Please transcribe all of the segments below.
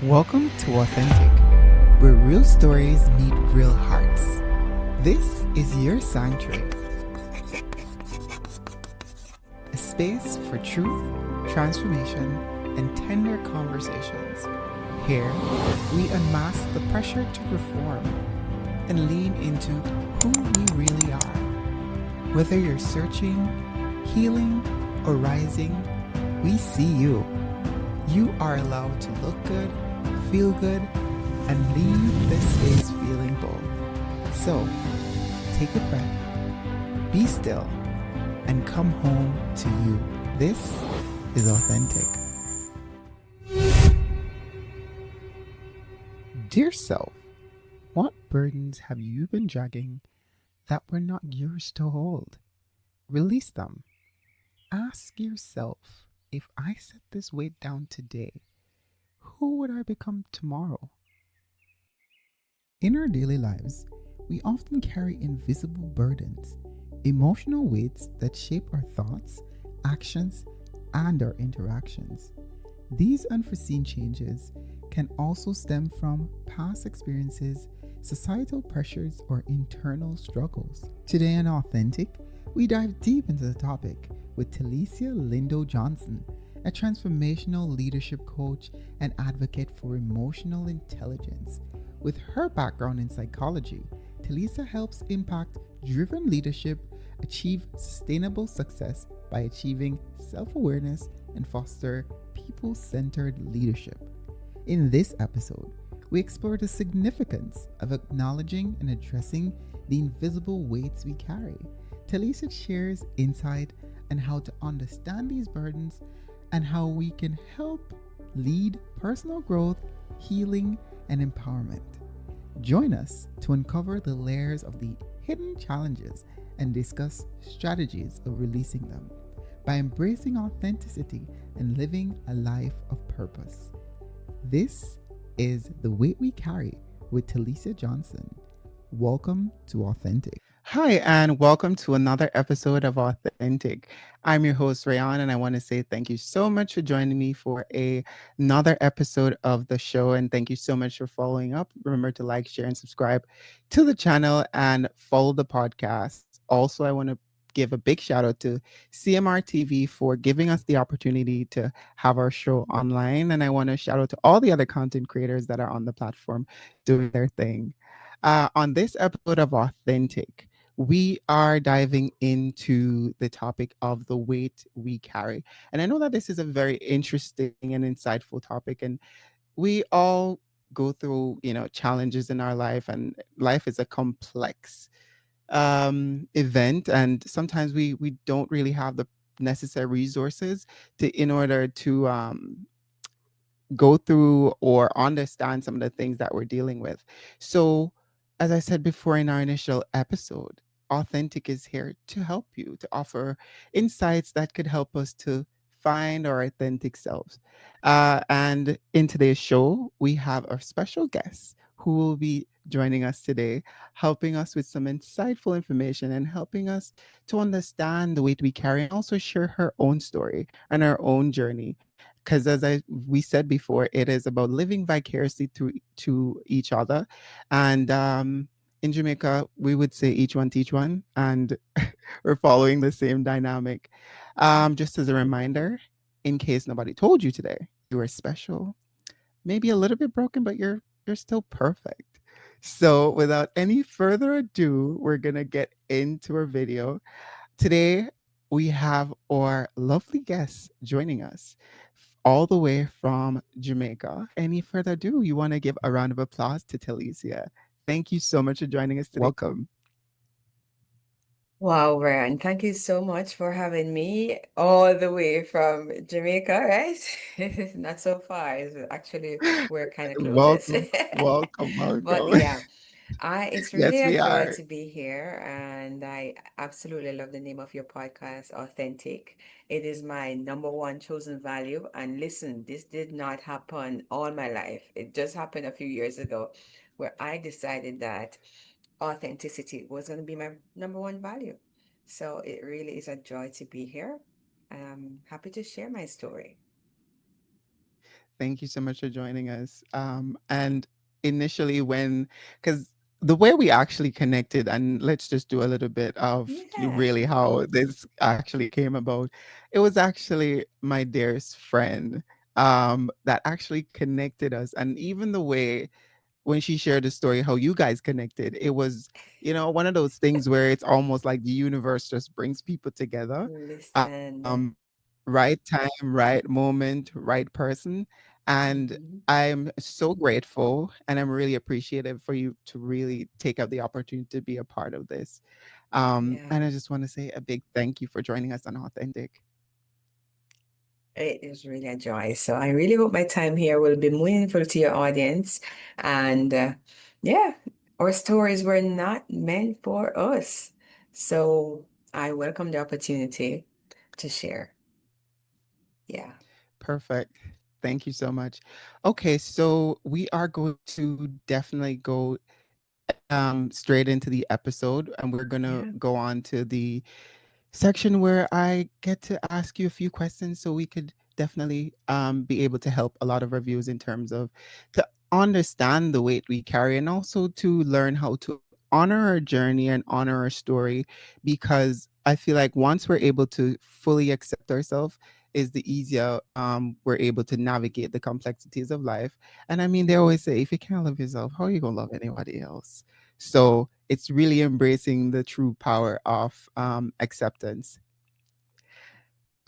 Welcome to Authentic, where real stories meet real hearts. This is your sanctuary, a space for truth, transformation, and tender conversations. Here, we unmask the pressure to perform and lean into who we really are. Whether you're searching, healing, or rising, we see you. You are allowed to look good, feel good, and leave this space feeling bold. So, take a breath, be still, and come home to you. This is Authentic. Dear self, what burdens have you been dragging that were not yours to hold? Release them. Ask yourself, if I set this weight down today, who would I become tomorrow? In our daily lives, we often carry invisible burdens, emotional weights that shape our thoughts, actions, and our interactions. These unforeseen changes can also stem from past experiences, societal pressures, or internal struggles. Today on Authentic, we dive deep into the topic with Telecia Lindo-Johnson, a transformational leadership coach and advocate for emotional intelligence. With her background in psychology, Telecia helps impact driven leadership achieve sustainable success by achieving self awareness and foster people centered leadership. In this episode, we explore the significance of acknowledging and addressing the invisible weights we carry. Telecia shares insight on how to understand these burdens and how we can help lead personal growth, healing, and empowerment. Join us to uncover the layers of the hidden challenges and discuss strategies of releasing them by embracing authenticity and living a life of purpose. This is The Weight We Carry with Telecia Johnson. Welcome to Authentic. Hi, and welcome to another episode of Authentic. I'm your host, Rayon, and I want to say thank you so much for joining me for another episode of the show. And thank you so much for following up. Remember to like, share, and subscribe to the channel and follow the podcast. Also, I want to give a big shout out to CMR TV for giving us the opportunity to have our show online. And I want to shout out to all the other content creators that are on the platform doing their thing. On this episode of Authentic, we are diving into the topic of the weight we carry. And I know that this is a very interesting and insightful topic, and we all go through, challenges in our life, and life is a complex event, and sometimes we don't really have the necessary resources to in order to go through or understand some of the things that we're dealing with. So, as I said before in our initial episode, Authentic is here to help you, to offer insights that could help us to find our authentic selves. And in today's show, we have our special guest who will be joining us today, helping us with some insightful information and helping us to understand the weight we carry and also share her own story and her own journey, because as we said before, it is about living vicariously through to each other. And in Jamaica, we would say each one teach one, and we're following the same dynamic. Just as a reminder, in case nobody told you today, you are special, maybe a little bit broken, but you're still perfect. So without any further ado, we're gonna get into our video. Today, we have our lovely guest joining us all the way from Jamaica. Any further ado, you want to give a round of applause to Telecia. Thank you so much for joining us today. Welcome. Wow, Ryan, thank you so much for having me all the way from Jamaica, right? Not so far. Actually, we're kind of closest. Welcome, welcome, But welcome. yeah, it's really Yes, a we joy are. to be here, and I absolutely love the name of your podcast, Authentic. It is my number one chosen value. And listen, this did not happen all my life. It just happened a few years ago where I decided that authenticity was going to be my number one value. So it really is a joy to be here. I'm happy to share my story. Thank you so much for joining us. And initially, because the way we actually connected, and let's just do a little bit of Yeah. really how this actually came about. It was actually my dearest friend that actually connected us. And even the way when she shared the story how you guys connected, it was, one of those things where it's almost like the universe just brings people together. Listen. Right time, right moment, right person. And Mhm. I'm so grateful and I'm really appreciative for you to really take out the opportunity to be a part of this. Yeah. And I just want to say a big thank you for joining us on Authentic. It is really a joy. So I really hope my time here will be meaningful to your audience. And yeah, our stories were not meant for us. So I welcome the opportunity to share. Yeah. Perfect. Thank you so much. Okay, so we are going to definitely go straight into the episode, and we're gonna Yeah. go on to the section where I get to ask you a few questions so we could definitely be able to help a lot of reviews in terms of to understand the weight we carry and also to learn how to honor our journey and honor our story, because I feel like once we're able to fully accept ourselves is the easier we're able to navigate the complexities of life. And I mean, they always say if you can't love yourself, how are you gonna love anybody else? So it's really embracing the true power of acceptance.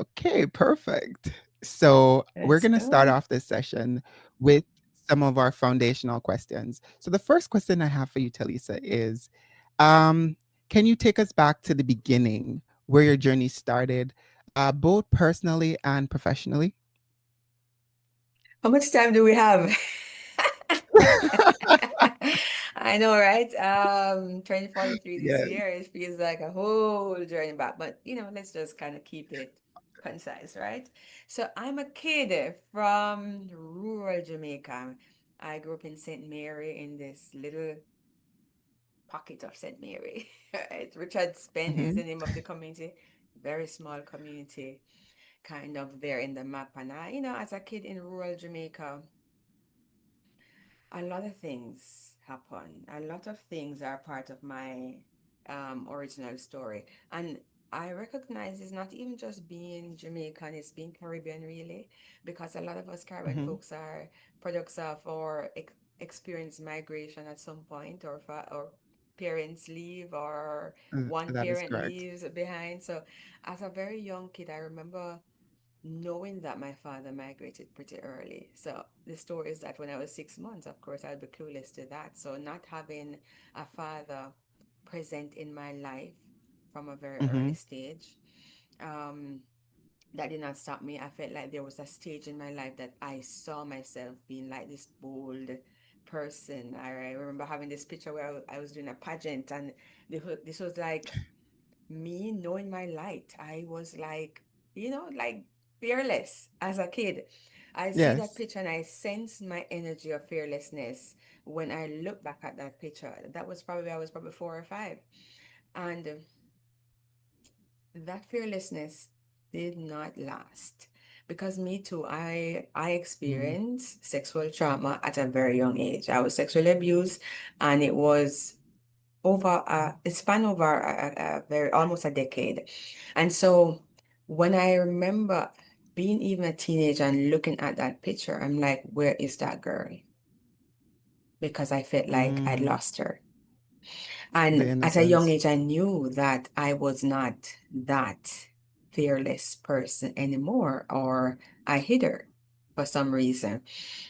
Okay, perfect. So we're Let's going to start go. off this session with some of our foundational questions. So the first question I have for you, Talisa, is um, can you take us back to the beginning where your journey started, both personally and professionally? How much time do we have? I know, right? 2043 this Yeah. year, it feels like a whole journey back, but let's just kind of keep it concise, right? So I'm a kid from rural Jamaica. I grew up in St. Mary in this little pocket of St. Mary, right? Richard Spence is Hmm. the name of the community. Very small community, kind of there in the map. And as a kid in rural Jamaica, a lot of things happen. A lot of things are part of my original story. And I recognize it's not even just being Jamaican, it's being Caribbean, really, because a lot of us Caribbean Hmm. folks are products of or experience migration at some point, or parents leave, or one That is parent correct. leaves behind. So as a very young kid, I remember knowing that my father migrated pretty early. So the story is that when I was 6 months, of course, I'd be clueless to that. So not having a father present in my life from a very early Hmm. stage, um, that did not stop me. I felt like there was a stage in my life that I saw myself being like this bold person. I remember having this picture where I was doing a pageant, and this was like me knowing my light. I was like fearless as a kid. I see that Yes. picture and I sense my energy of fearlessness when I look back at that picture. I was probably 4 or 5. And that fearlessness did not last. Because me too, I Mm. experienced sexual trauma at a very young age. I was sexually abused, and it was over it span over a very almost a decade. And so when I remember being even a teenager and looking at that picture, I'm like, where is that girl? Because I felt like I'd Mm. lost her. The And at a young innocence. age, I knew that I was not that fearless person anymore, or I hid her for some reason.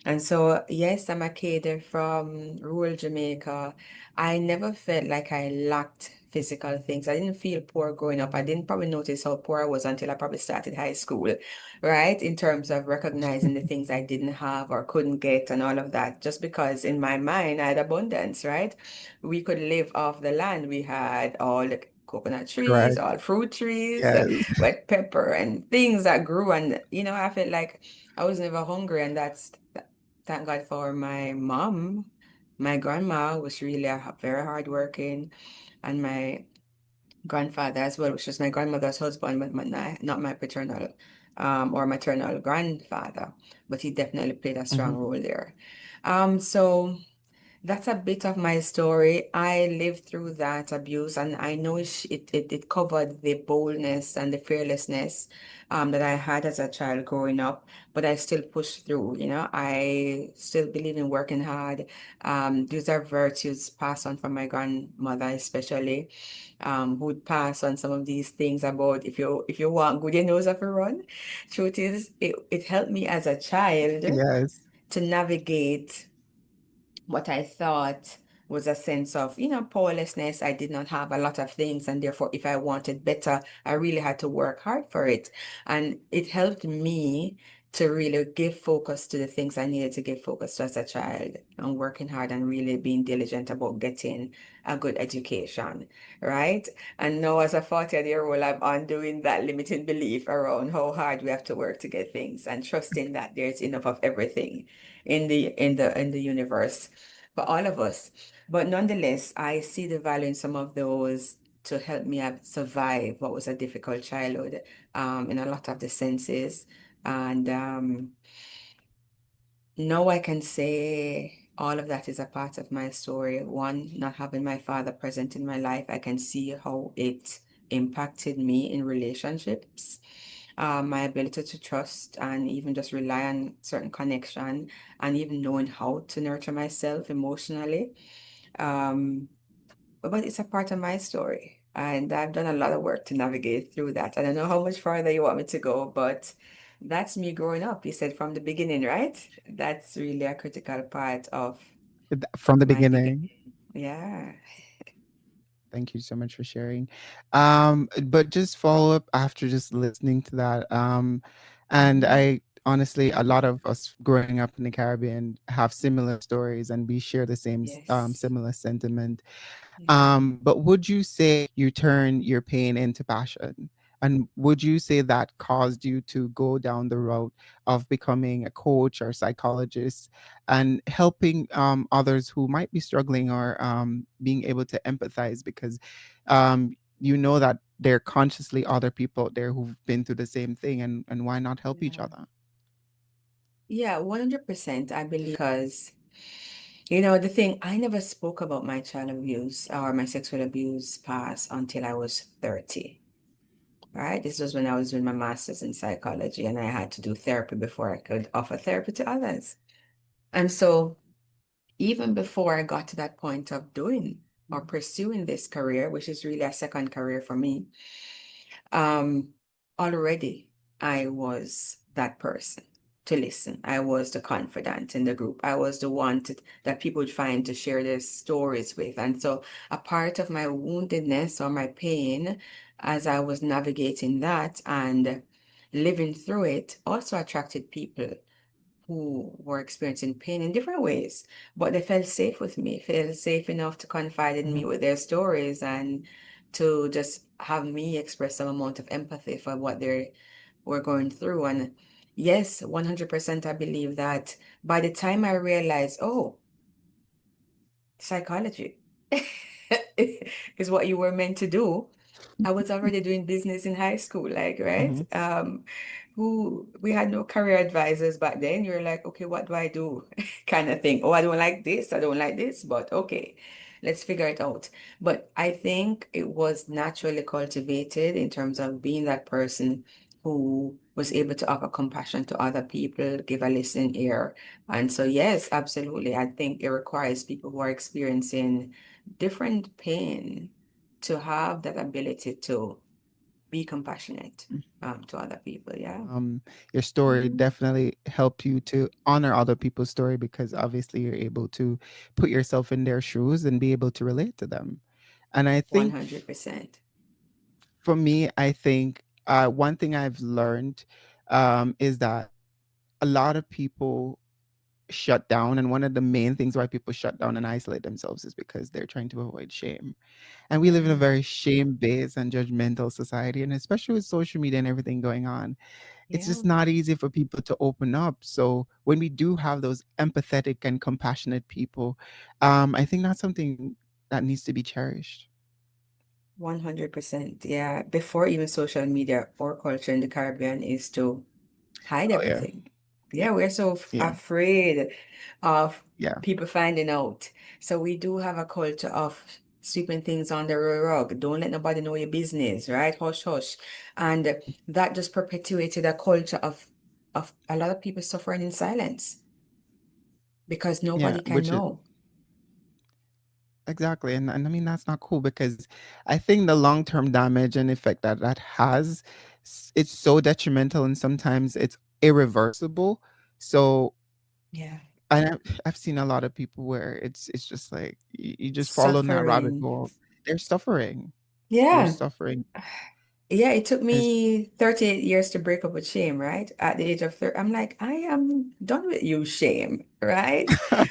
And so, yes, I'm a kid from rural Jamaica. I never felt like I lacked physical things. I didn't feel poor growing up. I didn't probably notice how poor I was until I probably started high school, right? In terms of recognizing the things I didn't have or couldn't get and all of that, just because in my mind I had abundance, right? We could live off the land. We had all the coconut trees, Correct. all fruit trees, Yes. red pepper, and things that grew. And, I felt like I was never hungry. And thank God for my mom. My grandma was really very hardworking, and my grandfather as well, which was my grandmother's husband, but not my paternal or maternal grandfather, but he definitely played a strong Hmm. role there. So that's a bit of my story. I lived through that abuse, and I know it covered the boldness and the fearlessness that I had as a child growing up, but I still pushed through. I still believe in working hard. These are virtues passed on from my grandmother, especially, who would pass on some of these things about if you want good, your nose off a run. Truth is, it helped me as a child Yes. to navigate what I thought was a sense of, powerlessness. I did not have a lot of things, and therefore, if I wanted better, I really had to work hard for it. And it helped me to really give focus to the things I needed to give focus to as a child, and working hard and really being diligent about getting a good education, right? And now, as a 40-year-old, I'm undoing that limiting belief around how hard we have to work to get things, and trusting that there's enough of everything in the universe for all of us. But nonetheless, I see the value in some of those to help me have survive what was a difficult childhood, in a lot of the senses. And now I can say all of that is a part of my story. One, not having my father present in my life, I can see how it impacted me in relationships. My ability to trust and even just rely on certain connection, and even knowing how to nurture myself emotionally. Um, but it's a part of my story, and I've done a lot of work to navigate through that. I don't know how much farther you want me to go, but that's me growing up. You said from the beginning, right? That's really a critical part of From the my beginning. beginning. Yeah. Thank you so much for sharing. But just follow up after just listening to that. And Hmm. I honestly, a lot of us growing up in the Caribbean have similar stories, and we share the same Yes. similar sentiment. Yeah. But would you say you turn your pain into passion? And would you say that caused you to go down the route of becoming a coach or psychologist and helping others who might be struggling, or being able to empathize, because you know that there are consciously other people out there who've been through the same thing, and why not help each Yeah. other? Yeah, 100%, I believe, because the thing, I never spoke about my child abuse or my sexual abuse past until I was 30. Right? This was when I was doing my master's in psychology, and I had to do therapy before I could offer therapy to others. And so even before I got to that point of doing or pursuing this career, which is really a second career for me, um, already I was that person to listen. I was the confidant in the group. I was the one that people would find to share their stories with. And so a part of my woundedness or my pain as I was navigating that and living through it also attracted people who were experiencing pain in different ways, but they felt safe with me, felt safe enough to confide in me Mhm. with their stories, and to just have me express some amount of empathy for what they were going through. And yes, 100% I believe that by the time I realized, oh, psychology is what you were meant to do. I was already doing business in high school, like, right? Mhm. Who we had no career advisors back then. You're like, okay, what do I do? Kind of thing. Oh, I don't like this, I don't like this, but okay, let's figure it out. But I think it was naturally cultivated in terms of being that person who was able to offer compassion to other people, give a listening ear. And so, yes, absolutely. I think it requires people who are experiencing different pain to have that ability to be compassionate, to other people. Yeah. um, your story Mhm. definitely helped you to honor other people's story, because obviously you're able to put yourself in their shoes and be able to relate to them. And I think 100%. for me, I think one thing I've learned is that a lot of people shut down. And one of the main things why people shut down and isolate themselves is because they're trying to avoid shame. And we live in a Mhm. very shame based and judgmental society. And especially with social media and everything going on, it's Yeah. just not easy for people to open up. So when we do have those empathetic and compassionate people, I think that's something that needs to be cherished. 100%. Yeah. Before even social media or culture in the Caribbean is to hide Oh yeah. everything. Yeah. Yeah, we're so Yeah. afraid of Yeah. people finding out. So we do have a culture of sweeping things under the rug. Don't let nobody know your business, right? Hush, hush. And that just perpetuated a culture of a lot of people suffering in silence because Yeah. nobody can Which is know. exactly. And I mean, that's not cool because I think the long-term damage and effect that that has, it's so detrimental and sometimes it's irreversible. So Yeah. I've seen a lot of people where it's just like you just follow in that rabbit Suffering. hole. They're suffering. They're Yeah. suffering. Yeah, it took And it's, me 38 years to break up with shame, right? At the age of 30, I'm like, I am done with you, shame, right?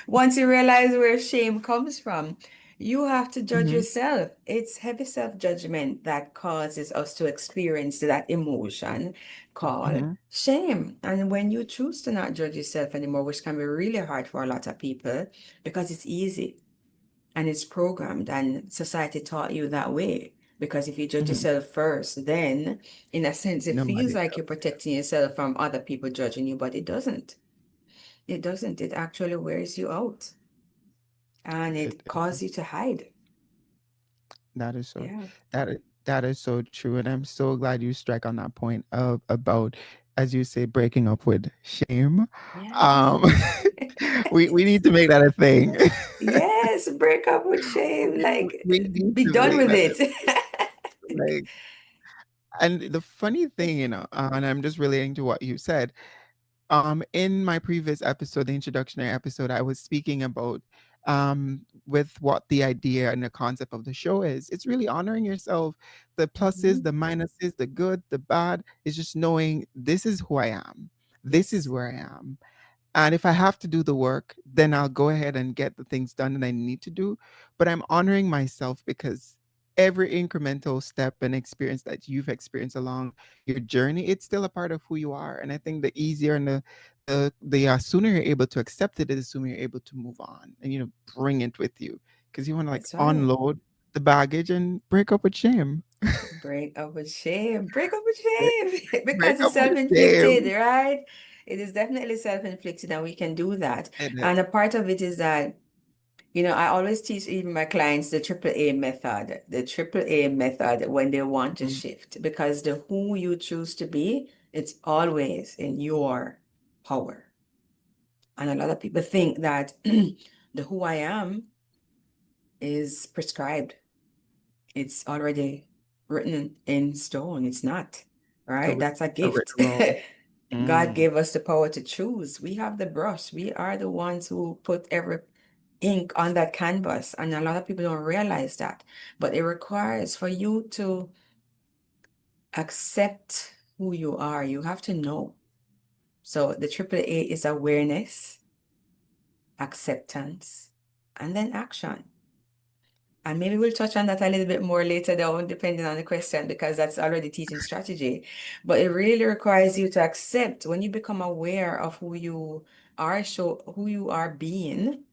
Once you realize where shame comes from, you have to judge hmm yourself. It's heavy self-judgment that causes us to experience that emotion called hmm shame. And when you choose to not judge yourself anymore, which can be really hard for a lot of people because it's easy and it's programmed and society taught you that way because if you judge hmm yourself first then in a sense it feels nobody like you're else. protecting yourself from other people judging you but it doesn't it actually wears you out and It, it causes you to hide. that is so Yeah. that is so true, and I'm so glad you strike on that point of about, as you say, breaking up with shame. Yeah. Um, we need to make that a thing. Yes, break up with shame, like We need be to done make with that a it. thing. Like, and the funny thing, and I'm just relating to what you said. In my previous episode, the introductionary episode, I was speaking about with what the idea and the concept of the show is. It's really honoring yourself, the pluses, Mhm. the minuses, the good, the bad. It's just knowing this is who I am. This is Yes, where I am. And if I have to do the work, then I'll go ahead and get the things done that I need to do. But I'm honoring myself because every incremental step and experience that you've experienced along your journey, it's still a part of who you are. And I think the easier and the sooner you're able to accept it, is the sooner you're able to move on and bring it with you because you want to like that's right. unload the baggage and break up with shame. Break up with shame. Break up with break, shame break because it's up with self-inflicted, shame. right? It is definitely self-inflicted, and we can do that. It is. And a part of it is that, I always teach even my clients the triple A method, when they want to Mhm. shift, because the who you choose to be, it's always in your power. And a lot of people think that the who I am is prescribed. It's already written in stone. It's not, A, right? writ- That's a a written gift. role. God Mm. gave us the power to choose. We have the brush. We are the ones who put every ink on that canvas. And a lot of people don't realize that. But it requires for you to accept who you are. You have to know. So the triple A is awareness, acceptance, and then action. And maybe we'll touch on that a little bit more later down, depending on the question, because that's already teaching strategy. But it really requires you to accept when you become aware of who you are, show who you are being,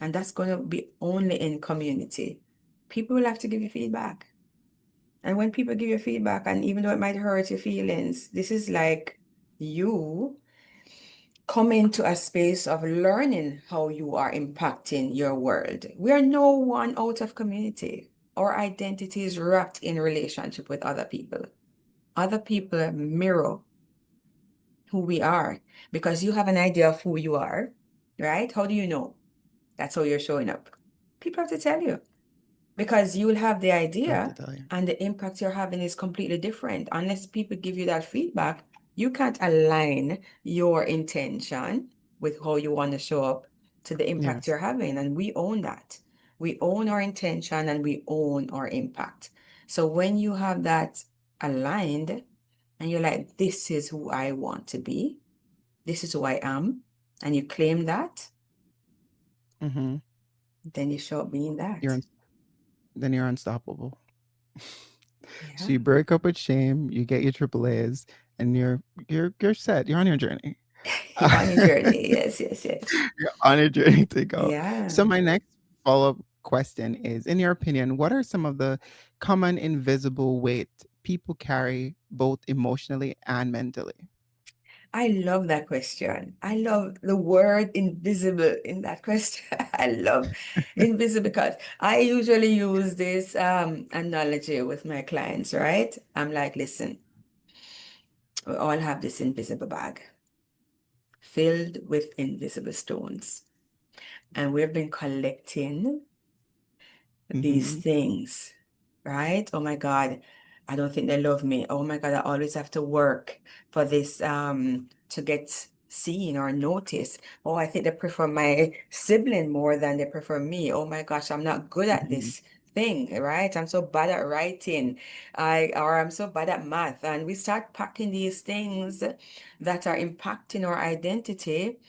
and that's going to be only in community. People will have to give you feedback. And when people give you feedback, and even though it might hurt your feelings, this is like you come into a space of learning how you are impacting your world. We are no one out of community. Our identity is wrapped in relationship with other people. Other people mirror who we are because you have an idea of who you are, right? How do you know? That's how you're showing up. People have to tell you because you will have the I have to idea tell you. and the impact you're having is completely different. Unless people give you that feedback, you can't align your intention with how you want to show up to the impact Yes. you're having. And we own that. We own our intention and we own our impact. So when you have that aligned and you're like, this is who I want to be, this is who I am, and you claim that, Mm-hmm. then you show up being You're that. un- then you're unstoppable. So Yeah. you break up with shame, you get your triple A's, and you're set. You're on your journey. You're on your journey. Yes, yes, yes. You're on your journey to go. So Yeah. my next follow-up question is, in your opinion, what are some of the common invisible weight people carry both emotionally and mentally? I love that question. I love the word invisible in that question. I love invisible because I usually use this analogy with my clients, right? I'm like, listen, we all have this invisible bag filled with invisible stones, and we've been collecting these Mm-hmm. things, right? Oh my God, I don't think they love me. Oh my God, I always have to work for this to get seen or noticed. Oh, I think they prefer my sibling more than they prefer me. Oh my gosh, I'm not good at Mm-hmm. this thing, right? I'm so bad at writing. I'm so bad at math. And we start packing these things that are impacting our identity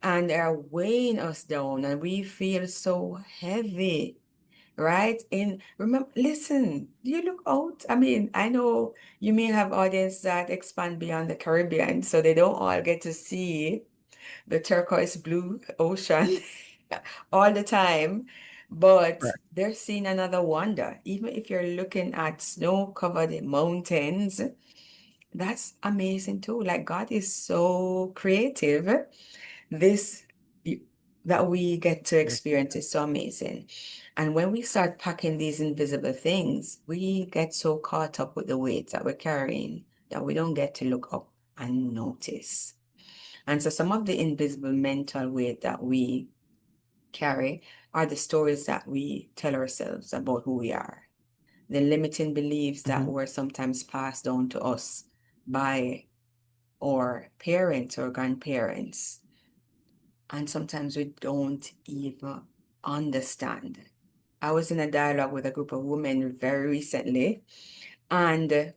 and are weighing us down, and we feel so heavy, right? And remember, listen, you look out. I mean, I know you may have audience that expand beyond the Caribbean, so they don't all get to see the turquoise blue ocean all the time, but Right. they're seeing another wonder. Even if you're looking at snow-covered mountains, that's amazing too. Like God is so creative. This y- that we get to Yes. experience is so amazing. And when we start packing these invisible things, we get so caught up with the weight that we're carrying that we don't get to look up and notice. And so some of the invisible mental weight that we carry are the stories that we tell ourselves about who we are, the limiting beliefs that Mm-hmm. were sometimes passed down to us by our parents or grandparents. And sometimes we don't even understand. I was in a dialogue with a group of women very recently, and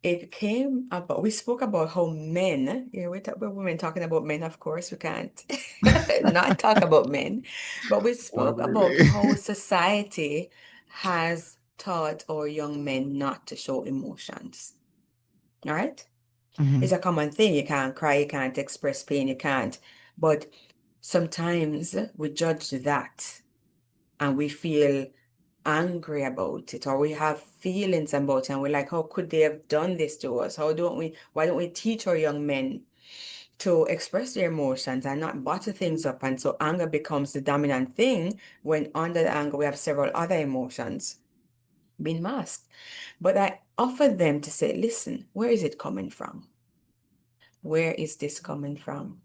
it came about, we spoke about how men, we talk about women talking about men, of course, we can't not talk about men, but we Not spoke about really. how society has taught our young men not to show emotions. All right? Mm-hmm. It's a common thing. You can't cry, you can't express pain, you can't. But sometimes we judge that and we feel angry about it, or we have feelings about it, and we're like, how could they have done this to us? Why don't we teach our young men to express their emotions and not bottle things up? And so anger becomes the dominant thing when under the anger we have several other emotions being masked. But I offer them to say, listen, where is it coming from? Where is this coming from?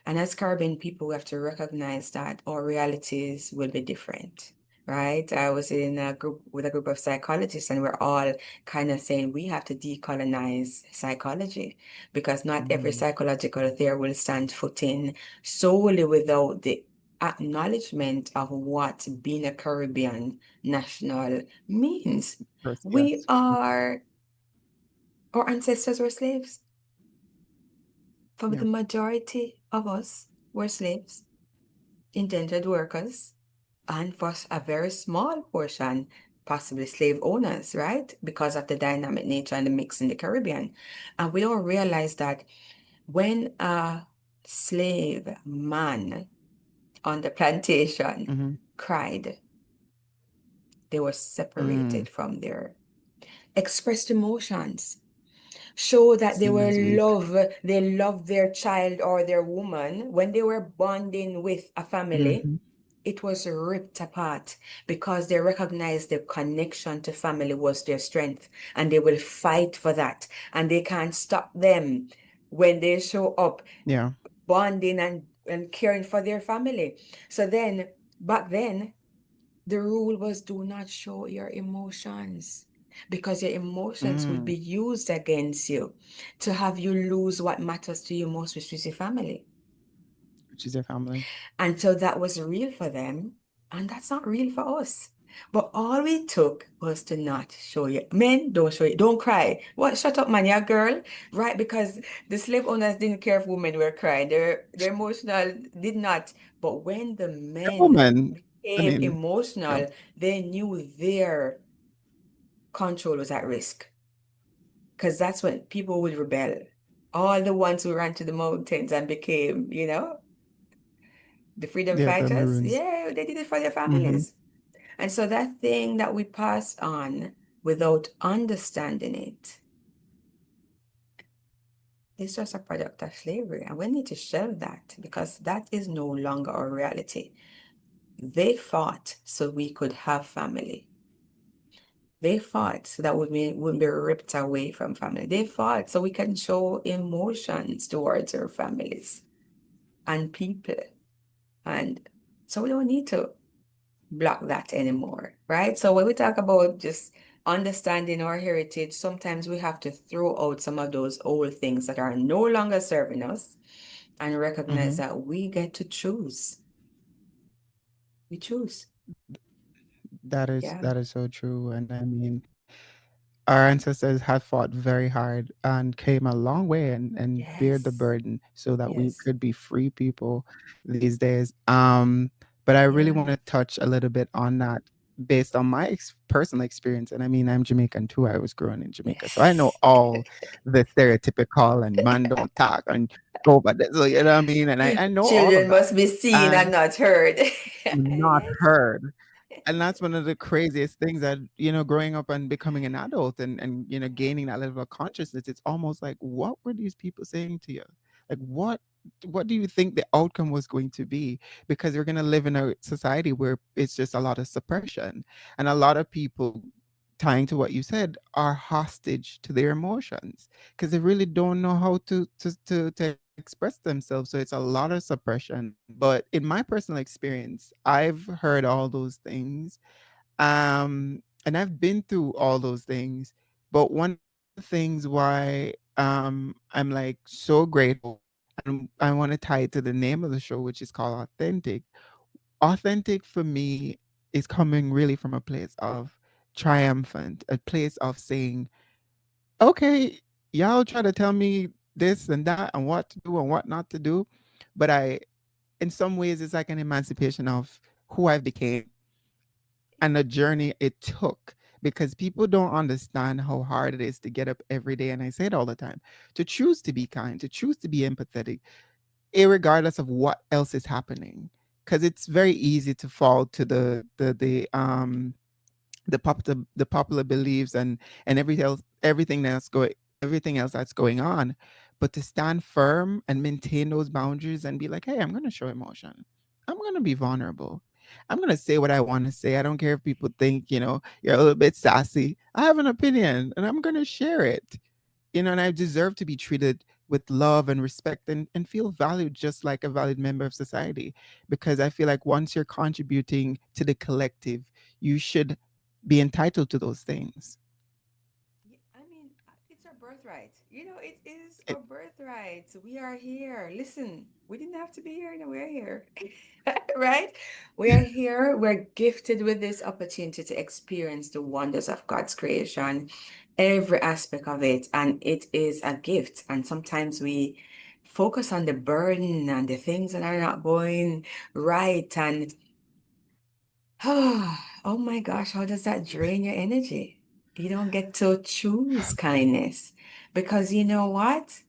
And as Caribbean people, we have to recognize that our realities will be different, right? I was in a group with a group of psychologists, and we're all kind of saying we have to decolonize psychology because not every Mm. psychological theory will stand footing solely without the acknowledgement of what being a Caribbean national means. First, We yes. are, our ancestors were slaves. For Yeah. the majority of us were slaves, indentured workers, and for a very small portion, possibly slave owners, right? Because of the dynamic nature and the mix in the Caribbean. And we don't realize that when a slave man on the plantation Mm-hmm. cried, they were Mm. separated from their expressed emotions, show that Seen as weak. they love their child or their woman. When they were bonding with a family, Mm-hmm. it was ripped apart because they recognized the connection to family was their strength, and they will fight for that, and they can't stop them when they show up Yeah. bonding and caring for their family. So then, back then, the rule was do not show your emotions because your emotions would Mm. be used against you to have you lose what matters to you most, which is your family. Which is their family. And so that was real for them, and that's not real for us. But all we took was to not show you. Men, don't show you. Don't cry. What? Shut up, man. You're a girl. Right? Because the slave owners didn't care if women were crying. Their emotional did not. But when the A men woman. I became mean, yeah. emotional, they knew their control was at risk. Because that's when people would rebel. All the ones who ran to the mountains and became, the freedom Yeah, the fighters, maroons. yeah, they did it for their Mm-hmm. families. And so that thing that we pass on without understanding it is just a product of slavery, and we need to shelve that because that is no longer our reality. They fought so we could have family. They fought so that we wouldn't be ripped away from family. They fought so we can show emotions towards our families and people. And so we don't need to block that anymore, right? So when we talk about just understanding our heritage, sometimes we have to throw out some of those old things that are no longer serving us and recognize Mm-hmm. that we get to choose. We choose. Yeah. That is so true. And I mean, our ancestors had fought very hard and came a long way and bear the Yes. burden so that we Yes. could be free people these days. But I really Yeah. want to touch a little bit on that based on my personal experience. And I mean, I'm Jamaican too. I was growing in Jamaica, so I know Yes. all the stereotypical and man don't talk and go, but so you know what I mean. And I know all of Children that. must be seen and And not heard. not Yes. heard. And that's one of the craziest things that, growing up and becoming an adult and gaining that level of consciousness, it's almost like, what were these people saying to you? Like, what do you think the outcome was going to be? Because we're going to live in a society where it's just a lot of suppression, and a lot of people, tying to what you said, are hostage to their emotions because they really don't know how to express themselves. So it's a lot of suppression. But in my personal experience, I've heard all those things, and I've been through all those things. But one of the things why I'm like so grateful, and I want to tie it to the name of the show, which is called Authentic. Authentic for me is coming really from a place of triumphant, a place of saying, okay, y'all try to tell me this and that and what to do and what not to do. But in some ways, it's like an emancipation of who I became and the journey it took, because people don't understand how hard it is to get up every day. And I say it all the time, to choose to be kind, to choose to be empathetic, irregardless of what else is happening. Because it's very easy to fall to the popular beliefs and everything else that's going on, but to stand firm and maintain those boundaries and be like, hey, I'm going to show emotion, I'm going to be vulnerable, I'm going to say what I want to say. I don't care if people think you're a little bit sassy. I have an opinion and I'm going to share it. And I deserve to be treated with love and respect, and feel valued just like a valued member of society. Because I feel like once you're contributing to the collective, you should be entitled to those things. Yeah, I mean, it's our birthright. It is It, our birthright. We are here. Listen, we didn't have to be here, and we're here. Right? We are here. We're gifted with this opportunity to experience the wonders of God's creation, every aspect of it. And it is a gift. And sometimes we focus on the burden and the things that are not going right. And oh my gosh, how does that drain your energy? You don't get to choose kindness because you know what?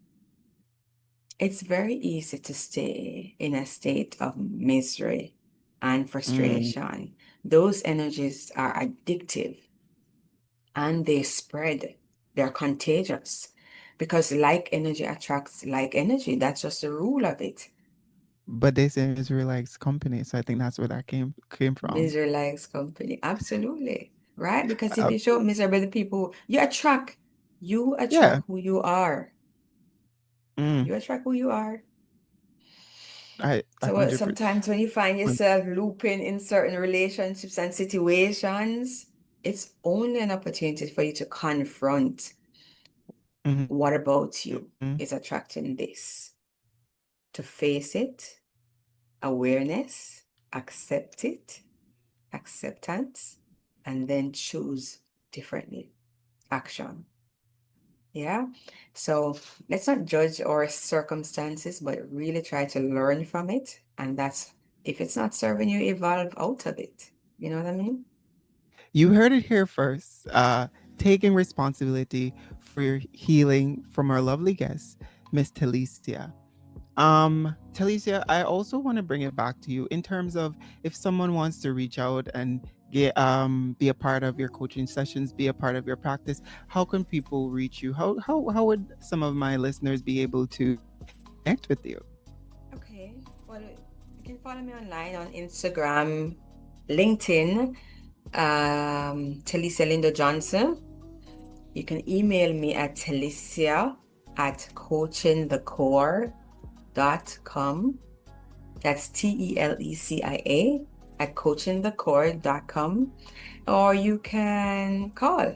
It's very easy to stay in a state of misery and mm, frustration. Those energies are addictive and they spread. They're contagious because like energy attracts like energy. That's just the rule of it. but they say misery likes company, so I think that's where that came from. Misery likes company. Absolutely. Right? Because if Uh, you show up miserable to people, you yeah. attract who you are. mm, You attract who you are. I So 100%. sometimes when you find yourself looping in certain relationships and situations, it's only an opportunity for you to confront what about you Mhm. is attracting this, to face it, awareness, accept it, acceptance, and then choose differently. Action. Yeah. So let's not judge our circumstances, but really try to learn from it. And that's if it's not serving you, evolve out of it. You know what I mean? You heard it here first. Taking responsibility for your healing from our lovely guest, Miss Telecia. Telecia, I also want to bring it back to you in terms of if someone wants to reach out and be a part of your coaching sessions, be a part of your practice, how can people reach you? How would some of my listeners be able to connect with you? Okay. Well, you can follow me online on Instagram, LinkedIn, Telecia Lindo-Johnson. You can email me at Telecia at coachingthecore.com. That's TELECIA at coachingthecore.com. Or you can call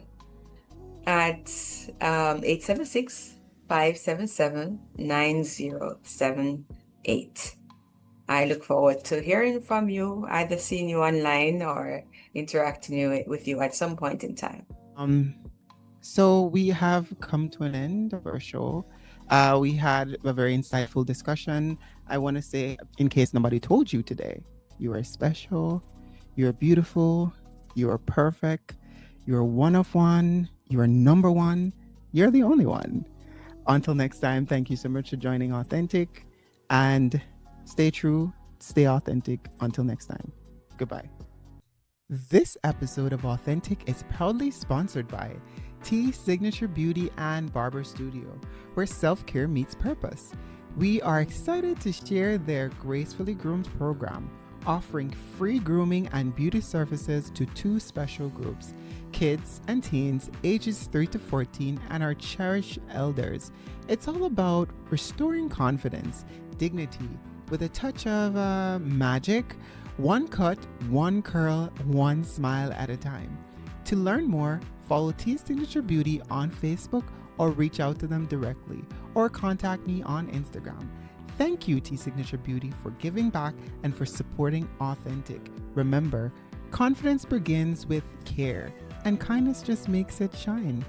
at 876-577-9078. I look forward to hearing from you, either seeing you online or interacting with you at some point in time. So we have come to an end of our show. We had a very insightful discussion. I want to say, in case nobody told you today, you are special, you're beautiful, you are perfect, you're one of one, you're number one, you're the only one. Until next time, thank you so much for joining Authentic, and stay true, stay authentic. Until next time, goodbye. This episode of Authentic is proudly sponsored by T Signature Beauty and Barber Studio, where self-care meets purpose. We are excited to share their Gracefully Groomed program, offering free grooming and beauty services to two special groups, kids and teens ages 3 to 14 and our cherished elders. It's all about restoring confidence, dignity, with a touch of magic. One cut, one curl, one smile at a time. To learn more, follow T Signature Beauty on Facebook or reach out to them directly or contact me on Instagram. Thank you, T Signature Beauty, for giving back and for supporting Authentic. Remember, confidence begins with care, and kindness just makes it shine.